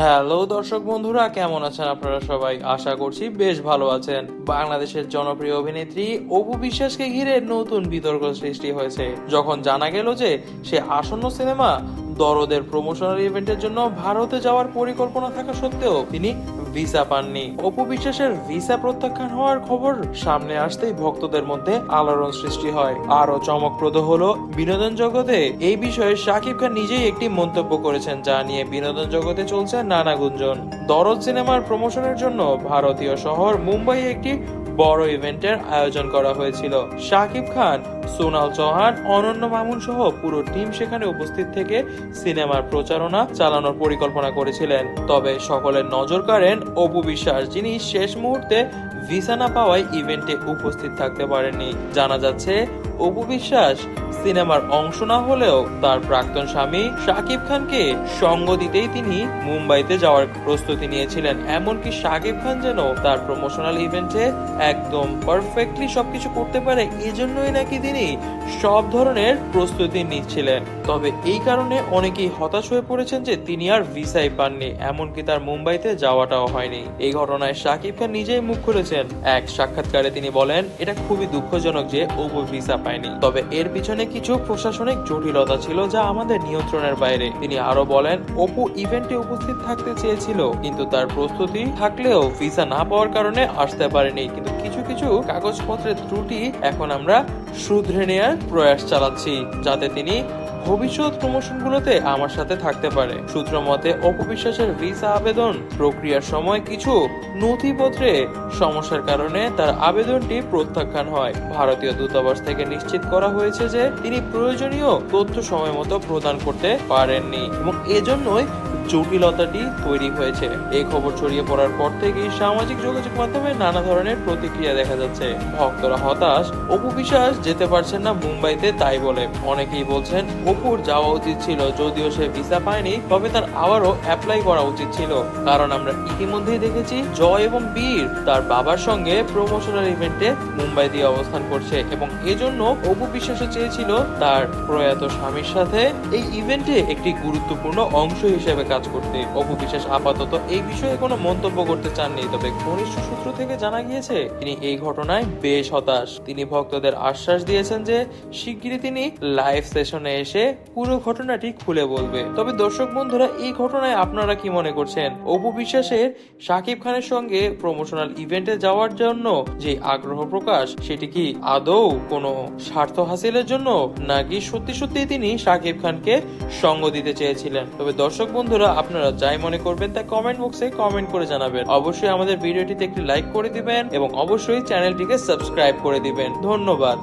Hello দর্শক বন্ধুরা, কেমন আছেন আপনারা সবাই? আশা করছি বেশ ভালো আছেন। বাংলাদেশের জনপ্রিয় অভিনেত্রী অপু বিশ্বাসকে ঘিরে নতুন বিতর্ক সৃষ্টি হয়েছে যখন জানা গেল যে সে আসন্ন সিনেমা দরদের প্রমোশনাল ইভেন্টের জন্য ভারতে যাওয়ার পরিকল্পনা থাকা সত্ত্বেও তিনি ভিসা পাননি। অপু বিশ্বাসের ভিসা প্রত্যাখ্যান হওয়ার খবর সামনে আসতেই ভক্তদের মধ্যে আলোড়ন সৃষ্টি হয়। আরো চমকপ্রদ হলো বিনোদন জগতে এই বিষয়ে শাকিব খান নিজেই একটি মন্তব্য করেছেন, যা নিয়ে বিনোদন জগতে চলছে নানা গুঞ্জন। দরদ সিনেমার প্রমোশনের জন্য ভারতীয় শহর মুম্বাই একটি বড় ইভেন্টের আয়োজন করা হয়েছিল। শাকিব খান, সোনাল চৌহান, অনন্য মামুন সহ পুরো টিম সেখানে উপস্থিত থেকে সিনেমার প্রচারণা চালানোর পরিকল্পনা করেছিলেন। তবে সকলের নজর কাড়েন অপু বিশ্বাস, যিনি শেষ মুহূর্তে ভিসা না পাওয়ায় ইভেন্টে উপস্থিত থাকতে পারেননি। জানা যাচ্ছে অপু বিশ্বাস সিনেমার অংশ না হলেও তার প্রাক্তন স্বামী শাকিব খানকে সঙ্গ দিতেই তিনি মুম্বাইতে যাওয়ার প্রস্তুতি নিয়েছিলেন। এমনকি শাকিব খান যেন তার প্রমোশনাল ইভেন্টে একদম পারফেক্টলি সবকিছু করতে পারে, এজন্যই নাকি তিনি সব ধরনের প্রস্তুতি নিচ্ছিলেন। তবে এই কারণে অনেকেই হতাশ হয়ে পড়েছেন যে তিনি আর ভিসাই পাননি, এমনকি তার মুম্বাইতে যাওয়াটাও হয়নি। এই ঘটনায় শাকিব খান নিজেই মুখ খুলেছেন। এক সাক্ষাৎকারে তিনি বলেন, এটা খুবই দুঃখজনক যে অপু ভিসা পায়নি, তবে এর পিছনে কিছু প্রশাসনিক জটিলতা ছিল যা আমাদের নিয়ন্ত্রণের বাইরে। তিনি আরো বলেন, অপু ইভেন্টে উপস্থিত থাকতে চেয়েছিল, কিন্তু তার প্রস্তুতি থাকলেও ভিসা না পাওয়ার কারণে আসতে পারেনি। কিন্তু কিছু কিছু কাগজপত্রের ত্রুটি এখন আমরা শুধরে নেওয়ার প্রয়াস চালাচ্ছি, যাতে তিনি ভবিষ্যৎ প্রমোশনগুলোতে আমার সাথে থাকতে পারে। সূত্র মতে অপু বিশ্বাসের ভিসা আবেদন প্রক্রিয়ার সময় কিছু নথিপত্রে সমস্যার কারণে তার আবেদনটি প্রত্যাখ্যান হয়। ভারতীয় দূতাবাস থেকে নিশ্চিত করা হয়েছে যে তিনি প্রয়োজনীয় তথ্য সময় মতো প্রদান করতে পারেননি এবং এজন্যই জটিলতাটি তৈরি হয়েছে। এই খবর ছড়িয়ে পড়ার পর থেকেই সামাজিক যোগাযোগ মাধ্যমে নানা ধরনের প্রতিক্রিয়া দেখা যাচ্ছে। ভক্তরা হতাশ, অপু বিশ্বাস যেতে পারছেন না মুম্বাইতে তাই বলে। অনেকেই বলছেন অপুর যাওয়া উচিত ছিল, যদিও সে ভিসা পায়নি তবে তার আবারও অ্যাপ্লাই করা উচিত ছিল, কারণ আমরা ইতিমধ্যেই দেখেছি জয় এবং বীর তার বাবার সঙ্গে প্রমোশনাল ইভেন্টে মুম্বাই দিয়ে অবস্থান করছে এবং এজন্য অপু বিশ্বাস চেয়েছিল তার প্রয়াত স্বামীর সাথে এই ইভেন্টে একটি গুরুত্বপূর্ণ অংশ হিসেবে কাজ করতে। অপু বিশ্বাস আপাতত এই বিষয়ে কোনো মন্তব্য করতে চাননি, তবে ঘনিষ্ঠ সূত্র থেকে জানা গিয়েছে তিনি এই ঘটনায় বেশ হতাশ। তিনি ভক্তদের আশ্বাস দিয়েছেন যে শিগগিরই তিনি লাইভ সেশনে এসে পুরো ঘটনাটি খুলে বলবে। তবে দর্শক বন্ধুরা, এই ঘটনায় আপনারা কি মনে করছেন? অপু বিশ্বাসের শাকিব খানের সঙ্গে প্রমোশনাল ইভেন্টে যাওয়ার জন্য যে আগ্রহ প্রকাশ, সেটি কি আদৌ কোনো স্বার্থ হাসিলের জন্য, নাকি সত্যি সত্যি তিনি শাকিব খানকে সঙ্গ দিতে চেয়েছিলেন? তবে দর্শক বন্ধুরা, আপনারা যাই মনে করবেন তা কমেন্ট বক্সে কমেন্ট করে জানাবেন। অবশ্যই আমাদের ভিডিওটিতে একটি লাইক করে দিবেন এবং অবশ্যই চ্যানেলটিকে সাবস্ক্রাইব করে দিবেন। ধন্যবাদ।